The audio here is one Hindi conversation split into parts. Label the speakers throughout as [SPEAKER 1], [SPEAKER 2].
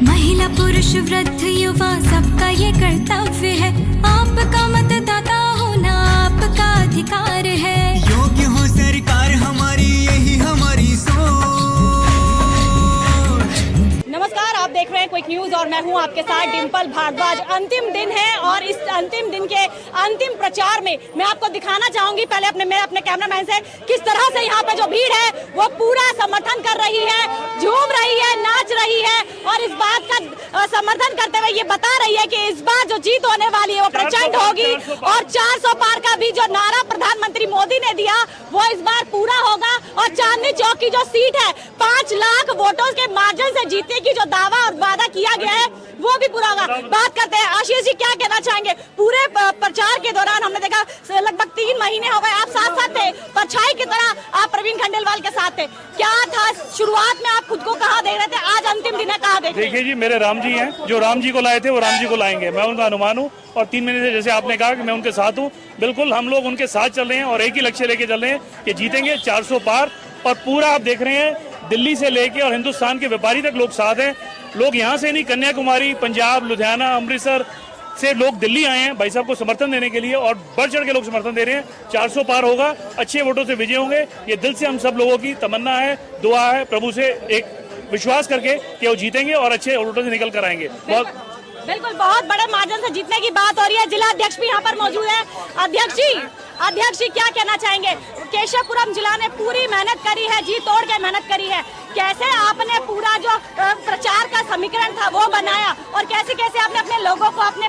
[SPEAKER 1] महिला पुरुष वृद्ध युवा सबका ये कर्तव्य है, आपका मतदाता होना आपका अधिकार है।
[SPEAKER 2] योग्य हो सरकार हमारी, यही हमारी सोच।
[SPEAKER 3] नमस्कार, आप देख रहे हैं क्विक न्यूज और मैं हूं आपके साथ डिम्पल भारद्वाज। अंतिम दिन है और इस अंतिम दिन के अंतिम प्रचार में मैं आपको दिखाना चाहूंगी पहले अपने कैमरामैन से किस तरह से यहाँ पे जो भीड़ है वो पूरा समर्थन कर रही है, झूम रही है, नाच रही है और इस बात का समर्थन करते हुए ये बता रही है कि इस बार जो जीत होने वाली है वो प्रचंड होगी और 400 पार का भी जो नारा प्रधानमंत्री मोदी ने दिया वो इस बार पूरा होगा और चांदनी चौक की जो सीट है 5 लाख वोटों के मार्जिन से जीतने की जो दावा और वादा किया गया है वो भी पूरा होगा। बात करते हैं आशीष जी, क्या कहना चाहेंगे? पूरे प्रचार के दौरान हमने देखा लगभग 3 महीने हो गए आप साथ थे, परछाई की तरह आप प्रवीण खंडेलवाल के साथ थे। क्या था शुरुआत में, आप खुद को कहाँ देख रहे थे, आज अंतिम दिन है कहाँ देख रहे हैं?
[SPEAKER 4] देखिए जी, मेरे राम जी हैं, जो राम जी को लाए थे वो राम जी को लाएंगे, मैं उनका अनुमान हूँ और 3 महीने से जैसे आपने कहा कि मैं उनके साथ हूँ, बिल्कुल हम लोग उनके साथ चल रहे हैं और एक ही लक्ष्य लेके चल रहे हैं कि जीतेंगे 400 पार। और पूरा आप देख रहे हैं दिल्ली से लेके और हिंदुस्तान के व्यापारी तक लोग साथ हैं। लोग यहाँ से नहीं, कन्याकुमारी, पंजाब, लुधियाना, अमृतसर से लोग दिल्ली आए हैं भाई साहब को समर्थन देने के लिए और बढ़ चढ़ के लोग समर्थन दे रहे हैं। 400 पार होगा, अच्छे वोटों से विजय होंगे, ये दिल से हम सब लोगों की तमन्ना है, दुआ है, प्रभु से एक विश्वास करके कि वो जीतेंगे और अच्छे वोटों से निकल कर आएंगे।
[SPEAKER 3] बिल्कुल बहुत बड़े मार्जिन से जीतने की बात हो रही है। जिला अध्यक्ष भी यहाँ पर मौजूद है। अध्यक्ष जी क्या कहना चाहेंगे? केशवपुरम जिला ने पूरी मेहनत करी है, जी तोड़ के मेहनत करी है। कैसे आपने पूरा जो प्रचार का समीकरण था वो बनाया और कैसे कैसे आपने अपने लोगों को, अपने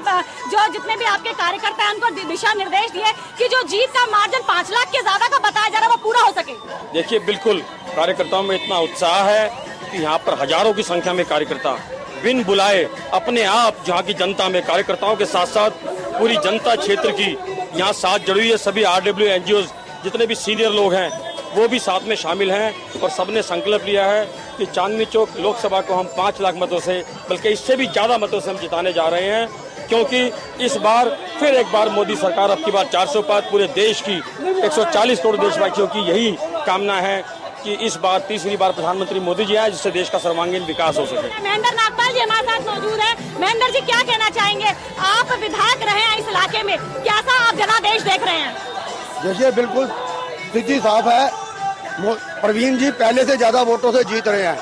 [SPEAKER 3] जो जितने भी आपके कार्यकर्ता हैं उनको दिशा निर्देश दिए कि जो जीत का मार्जिन 5 लाख के ज्यादा का बताया जा रहा है वो पूरा हो सके?
[SPEAKER 5] देखिए, बिल्कुल कार्यकर्ताओं में इतना उत्साह है कि यहाँ पर हजारों की संख्या में कार्यकर्ता बिन बुलाए अपने आप जहाँ की जनता में, कार्यकर्ताओं के साथ साथ पूरी जनता क्षेत्र की यहाँ साथ जुड़ी है। सभी RW NGOs जितने भी सीनियर लोग हैं वो भी साथ में शामिल हैं और सबने संकल्प लिया है कि चांदनी चौक लोकसभा को हम 5 लाख मतों से, बल्कि इससे भी ज़्यादा मतों से हम जिताने जा रहे हैं, क्योंकि इस बार फिर एक बार मोदी सरकार, अब की बार 400 पार पूरे देश की 140 करोड़ देशवासियों की यही कामना है कि इस बार तीसरी बार प्रधानमंत्री मोदी जी आए जिससे देश का सर्वांगीण विकास हो सके।
[SPEAKER 3] महेंद्र नागपाल जी हमारे साथ मौजूद है। महेंद्र जी क्या कहना चाहेंगे? आप विधायक रहे हैं इस इलाके में, कैसा आप जनादेश देख रहे हैं?
[SPEAKER 6] देखिए, बिल्कुल स्थिति साफ है। प्रवीण जी पहले से ज्यादा वोटों से जीत रहे हैं,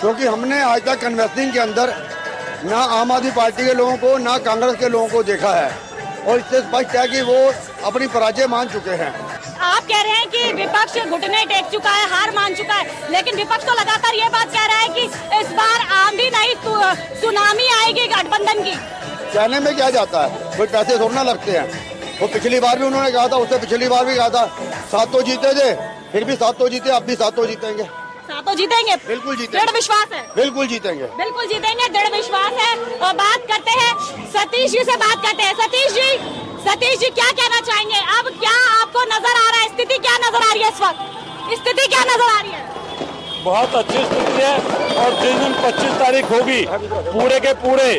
[SPEAKER 6] क्योंकि हमने आज तक कन्वेस्टिंग के अंदर ना आम आदमी पार्टी के लोगों को ना कांग्रेस के लोगों को देखा है और इससे स्पष्ट है कि वो अपनी पराजय मान चुके हैं।
[SPEAKER 3] आप कह रहे हैं कि विपक्ष घुटने टेक चुका है, हार मान चुका है, लेकिन विपक्ष तो लगातार ये बात कह रहा है कि इस बार आंधी नहीं सुनामी आएगी गठबंधन की।
[SPEAKER 6] कहने में क्या जाता है, कोई पैसे थोड़ा ना लगते हैं। वो पिछली बार भी उन्होंने कहा था, उससे पिछली बार भी कहा था, 7 तो जीते थे, फिर भी 7 तो जीते, अब भी 7 तो जीतेंगे।
[SPEAKER 3] 7 तो जीतेंगे,
[SPEAKER 6] बिल्कुल जीतेंगे,
[SPEAKER 3] दृढ़ विश्वास है।
[SPEAKER 6] बिल्कुल जीतेंगे,
[SPEAKER 3] बिल्कुल जीतेंगे, दृढ़ विश्वास है। और बात करते हैं सतीश जी से, बात करते हैं सतीश जी क्या कहना चाहेंगे? अब क्या आपको नजर आ रहा है, स्थिति क्या नजर आ रही है इस वक्त? स्थिति क्या नजर आ रही है?
[SPEAKER 4] बहुत अच्छी स्थिति है और जिस दिन 25 तारीख होगी पूरे के पूरे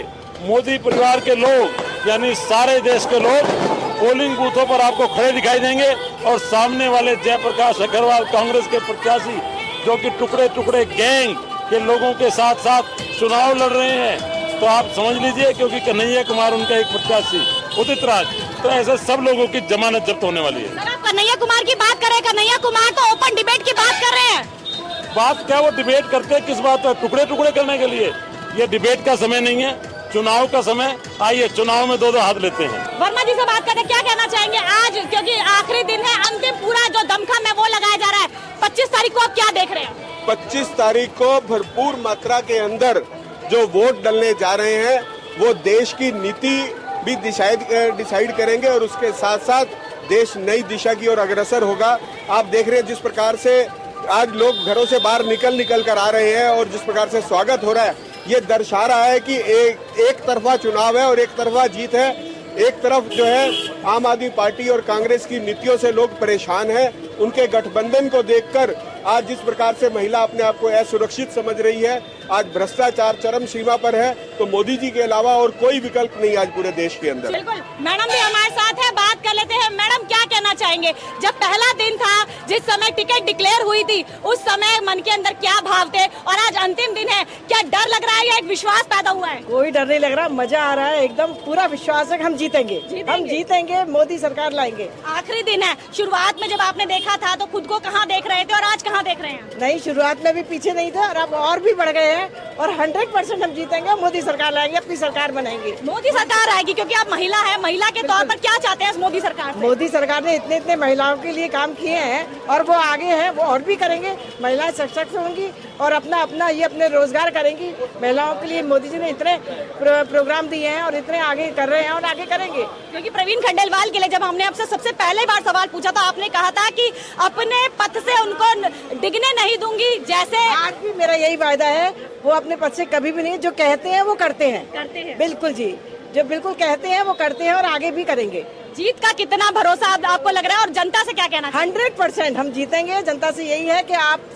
[SPEAKER 4] मोदी परिवार के लोग यानी सारे देश के लोग पोलिंग बूथों पर आपको खड़े दिखाई देंगे और सामने वाले जयप्रकाश अग्रवाल कांग्रेस के प्रत्याशी जो कि टुकड़े टुकड़े गैंग के लोगों के साथ साथ चुनाव लड़ रहे हैं, तो आप समझ लीजिए, क्योंकि कन्हैया कुमार उनका एक प्रत्याशी उदित राज, तो ऐसे सब लोगों की जमानत जब्त होने वाली है।
[SPEAKER 3] आप कन्हैया कुमार की बात कर रहे हैं, कन्हैया कुमार तो ओपन डिबेट की बात कर रहे हैं।
[SPEAKER 4] बात क्या, वो डिबेट करते हैं किस बात पर? टुकड़े टुकड़े करने के लिए। ये डिबेट का समय नहीं है, चुनाव का समय। आइए चुनाव में 2-2 हाथ लेते हैं।
[SPEAKER 3] वर्मा जी से बात करते, क्या कहना चाहेंगे आज, क्योंकि आखिरी दिन है, अंतिम पूरा जो दमखम है वो लगाया जा रहा है। 25 तारीख को आप क्या देख रहे हैं?
[SPEAKER 7] 25 तारीख को भरपूर मात्रा के अंदर जो वोट डलने जा रहे हैं वो देश की नीति भी डिसाइड करेंगे और उसके साथ साथ देश नई दिशा की ओर अग्रसर होगा। आप देख रहे हैं जिस प्रकार से आज लोग घरों से बाहर निकल कर आ रहे हैं और जिस प्रकार से स्वागत हो रहा है, ये दर्शा रहा है कि एक तरफा चुनाव है और एक तरफा जीत है। एक तरफ जो है आम आदमी पार्टी और कांग्रेस की नीतियों से लोग परेशान हैं, उनके गठबंधन को देखकर आज जिस प्रकार से महिला अपने आप को असुरक्षित समझ रही है, आज भ्रष्टाचार चरम सीमा पर है, तो मोदी जी के अलावा और कोई विकल्प नहीं आज पूरे देश के अंदर।
[SPEAKER 3] बिल्कुल, मैडम भी हमारे साथ है, बात कर लेते हैं। मैडम क्या कहना चाहेंगे, जब पहला दिन था, जिस समय टिकट डिक्लेयर हुई थी, उस समय मन के अंदर क्या भाव थे, और आज अंतिम दिन है, क्या डर लग रहा है या एक विश्वास पैदा हुआ है?
[SPEAKER 8] कोई डर नहीं लग रहा, मजा आ रहा है, एकदम पूरा विश्वास है कि हम जीतेंगे। हम जीतेंगे, मोदी सरकार लाएंगे।
[SPEAKER 3] आखिरी दिन है, शुरुआत में जब आपने देखा था तो खुद को कहाँ देख रहे थे और आज कहाँ देख रहे हैं?
[SPEAKER 8] नहीं, शुरुआत में भी पीछे नहीं थे और अब और भी बढ़ गए हैं, और 100% हम जीतेंगे, मोदी सरकार लाएंगे, अपनी सरकार बनाएंगे।
[SPEAKER 3] मोदी सरकार आएगी, क्योंकि आप महिला है, महिला के तौर पर क्या चाहते हैं इस मोदी सरकार से?
[SPEAKER 8] मोदी सरकार ने इतने महिलाओं के लिए काम किए हैं और वो आगे हैं, वो और भी करेंगे। महिलाएं सशक्त होंगी और अपने रोजगार करेंगी। महिलाओं के लिए मोदी जी ने इतने प्रोग्राम दिए हैं और इतने आगे कर रहे हैं और आगे करेंगे।
[SPEAKER 3] क्योंकि प्रवीण खंडेलवाल के लिए जब हमने आपसे सबसे पहले बार सवाल पूछा तो आपने कहा था कि अपने पथ से उनको डिगने नहीं दूंगी। जैसे
[SPEAKER 8] आज भी मेरा यही वायदा है, वो अपने पद से कभी भी नहीं, जो कहते हैं वो करते हैं। बिल्कुल जी, जो बिल्कुल कहते हैं वो करते हैं और आगे भी करेंगे।
[SPEAKER 3] जीत का कितना भरोसा आपको लग रहा है और जनता से क्या कहना?
[SPEAKER 8] 100% हम जीतेंगे। जनता से यही है कि आप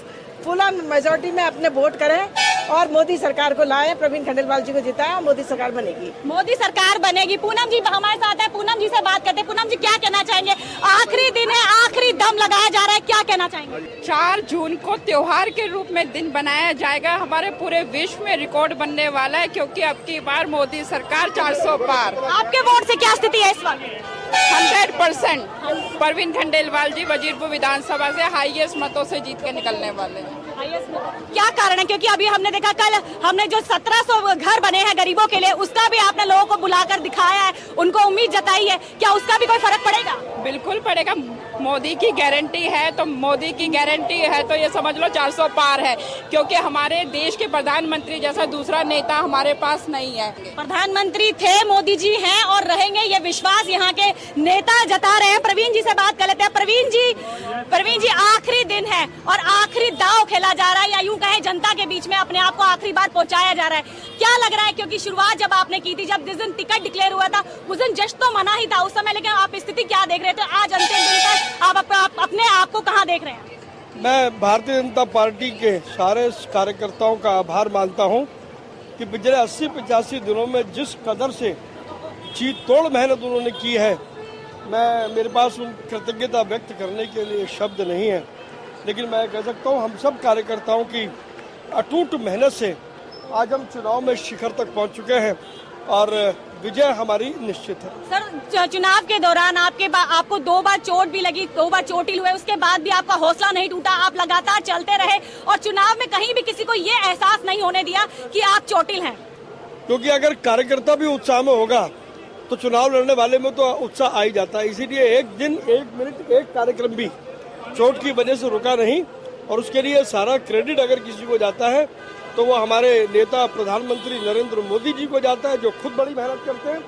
[SPEAKER 8] फुल मेजोरिटी में अपने वोट करें और मोदी सरकार को लाएं, प्रवीण खंडेलवाल जी को जिताएं, मोदी सरकार बनेगी।
[SPEAKER 3] मोदी सरकार बनेगी। पूनम जी हमारे साथ है, पूनम जी से बात करते हैं। पूनम जी क्या कहना चाहेंगे, आखिरी दिन है, आखिरी दम लगाया जा रहा है, क्या कहना चाहेंगे?
[SPEAKER 9] 4 जून को त्योहार के रूप में दिन बनाया जाएगा, हमारे पूरे विश्व में रिकॉर्ड बनने वाला है, क्योंकि अब की बार मोदी सरकार 400 पार।
[SPEAKER 3] आपके वोट से क्या स्थिति है इस वक्त?
[SPEAKER 9] 100% प्रवीण खंडेलवाल जी वजीरपुर विधानसभा से हाईएस्ट मतों से जीत के निकलने वाले हैं।
[SPEAKER 3] क्या कारण है, क्योंकि अभी हमने देखा, कल हमने जो 1700 घर बने हैं गरीबों के लिए, उसका भी आपने लोगों को बुलाकर दिखाया है, उनको उम्मीद जताई है, क्या उसका भी कोई फर्क पड़ेगा?
[SPEAKER 9] बिल्कुल पड़ेगा। मोदी की गारंटी है तो मोदी की गारंटी है तो ये समझ लो 400 पार है, क्योंकि हमारे देश के प्रधानमंत्री जैसा दूसरा नेता हमारे पास नहीं है।
[SPEAKER 3] प्रधानमंत्री थे, मोदी जी हैं और रहेंगे, ये विश्वास यहाँ के नेता जता रहे हैं। प्रवीण जी से बात कर लेते हैं। प्रवीण जी आखिरी दिन है और आखिरी दांव खेला जा रहा है, या यूं कहें जनता के बीच में अपने आप को आखिरी बार पहुंचाया जा रहा है। क्या लग रहा है, क्योंकि शुरुआत जब आपने की थी, जब जिस दिन टिकट डिक्लेयर हुआ था उस दिन जश्न तो मना ही था उस समय, लेकिन आप स्थिति क्या देख रहे थे आज अंतिम दिन तक? आप अपने आप को कहाँ देख रहे हैं?
[SPEAKER 10] मैं भारतीय जनता पार्टी के सारे कार्यकर्ताओं का आभार मानता हूं कि पिछले 80-85 दिनों में जिस कदर से जी तोड़ मेहनत उन्होंने की है, मेरे पास उन कृतज्ञता व्यक्त करने के लिए शब्द नहीं है। लेकिन मैं कह सकता हूं, हम सब कार्यकर्ताओं की अटूट मेहनत से आज हम चुनाव में शिखर तक पहुंच चुके हैं और विजय हमारी निश्चित है।
[SPEAKER 3] सर, चुनाव के दौरान आपको 2 बार चोट भी लगी, 2 बार चोटिल हुए, उसके बाद भी आपका हौसला नहीं टूटा, आप लगातार चलते रहे और चुनाव में कहीं भी किसी को ये एहसास नहीं होने दिया कि आप चोटिल हैं।
[SPEAKER 10] क्योंकि अगर कार्यकर्ता भी उत्साह में होगा तो चुनाव लड़ने वाले में तो उत्साह आ ही जाता है। इसीलिए एक दिन, एक मिनट, एक कार्यक्रम भी चोट की वजह से रुका नहीं, और उसके लिए सारा क्रेडिट अगर किसी को जाता है तो वो हमारे नेता प्रधानमंत्री नरेंद्र मोदी जी को जाता है, जो खुद बड़ी मेहनत करते हैं,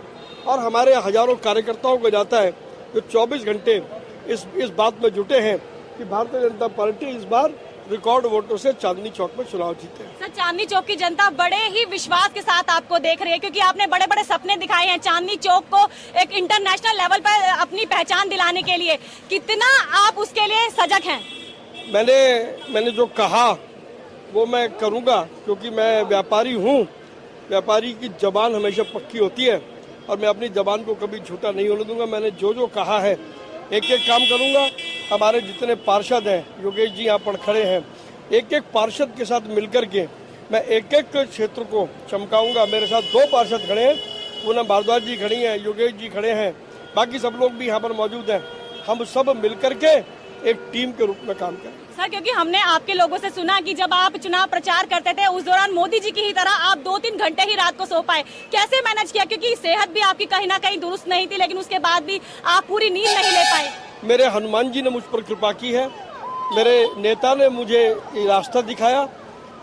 [SPEAKER 10] और हमारे हजारों कार्यकर्ताओं को जाता है जो 24 घंटे इस बात में जुटे हैं कि भारतीय जनता पार्टी इस बार रिकॉर्ड वोटों से चांदनी चौक में चुनाव जीते।
[SPEAKER 3] सर, चांदनी चौक की जनता बड़े ही विश्वास के साथ आपको देख रही है, क्योंकि आपने बड़े बड़े सपने दिखाए हैं चांदनी चौक को एक इंटरनेशनल लेवल पर अपनी पहचान दिलाने के लिए। कितना आप उसके लिए सजग हैं?
[SPEAKER 10] मैंने जो कहा वो मैं करूंगा, क्योंकि मैं व्यापारी हूँ। व्यापारी की जबान हमेशा पक्की होती है और मैं अपनी जबान को कभी झूठा नहीं होने दूंगा। मैंने जो कहा है, एक एक काम करूंगा। हमारे जितने पार्षद हैं, योगेश जी यहाँ पर खड़े हैं, एक एक पार्षद के साथ मिलकर के मैं एक एक क्षेत्र को चमकाऊंगा। मेरे साथ 2 पार्षद खड़े हैं, पूनम भारद्वाज जी खड़ी हैं, योगेश जी खड़े हैं, बाकी सब लोग भी यहाँ पर मौजूद हैं। हम सब मिलकर के एक टीम के रूप में काम करें।
[SPEAKER 3] सर, क्योंकि हमने आपके लोगों से सुना कि जब आप चुनाव प्रचार करते थे उस दौरान मोदी जी की ही तरह आप 2-3 घंटे ही रात को सो पाए, कैसे मैनेज किया? क्योंकि सेहत भी आपकी कहीं ना कहीं दुरुस्त नहीं थी, लेकिन उसके बाद भी आप पूरी नींद नहीं ले पाए।
[SPEAKER 10] मेरे हनुमान जी ने मुझ पर कृपा की है, मेरे नेता ने मुझे ये रास्ता दिखाया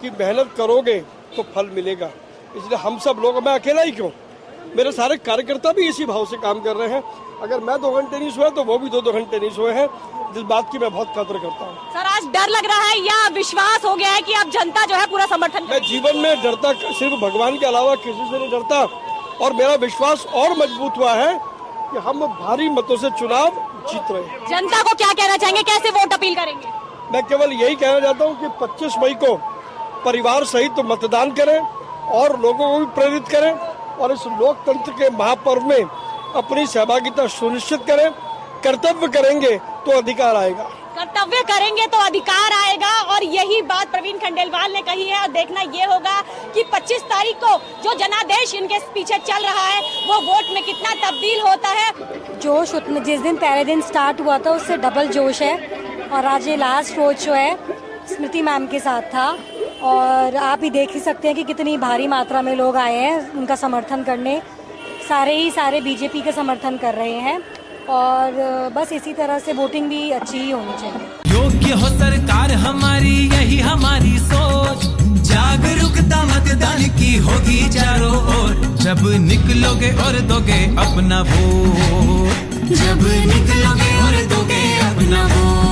[SPEAKER 10] कि मेहनत करोगे तो फल मिलेगा। इसलिए हम सब लोग, मैं अकेला ही क्यों, मेरे सारे कार्यकर्ता भी इसी भाव से काम कर रहे हैं। अगर मैं 2 घंटे नहीं सोया तो वो भी 2-2 घंटे नहीं सोए हैं, जिस बात की मैं बहुत कदर करता हूँ।
[SPEAKER 3] सर, आज डर लग रहा है या विश्वास हो गया है कि अब जनता जो है पूरा समर्थन?
[SPEAKER 10] मैं जीवन में डरता सिर्फ भगवान के अलावा किसी से नहीं डरता, और मेरा विश्वास और मजबूत हुआ है कि हम भारी मतों से चुनाव जीत रहे हैं।
[SPEAKER 3] जनता को क्या कहना चाहेंगे, कैसे वोट अपील करेंगे?
[SPEAKER 10] मैं केवल यही कहना चाहता हूँ कि 25 मई को परिवार सहित मतदान करें और लोगों को भी प्रेरित करें और इस लोकतंत्र के महापर्व में अपनी सहभागिता सुनिश्चित करें। कर्तव्य करेंगे तो अधिकार आएगा,
[SPEAKER 3] कर्तव्य करेंगे तो अधिकार आएगा। और यही बात प्रवीण खंडेलवाल ने कही है। और देखना ये होगा कि 25 तारीख को जो जनादेश इनके पीछे चल रहा है वो वोट में कितना तब्दील होता है।
[SPEAKER 11] जोश उतना जिस दिन पहले दिन स्टार्ट हुआ था उससे डबल जोश है। और आज ये लास्ट रोड शो है, स्मृति मैम के साथ था और आप ही देख ही सकते हैं कि कितनी भारी मात्रा में लोग आए हैं उनका समर्थन करने। सारे बीजेपी का समर्थन कर रहे हैं और बस इसी तरह से वोटिंग भी अच्छी ही होनी चाहिए।
[SPEAKER 2] योग्य हो सरकार हमारी, यही हमारी सोच, जागरूकता मतदान की होगी चारों ओर। जब निकलोगे और दोगे अपना वोट, जब निकलोगे और दोगे अपना वोट।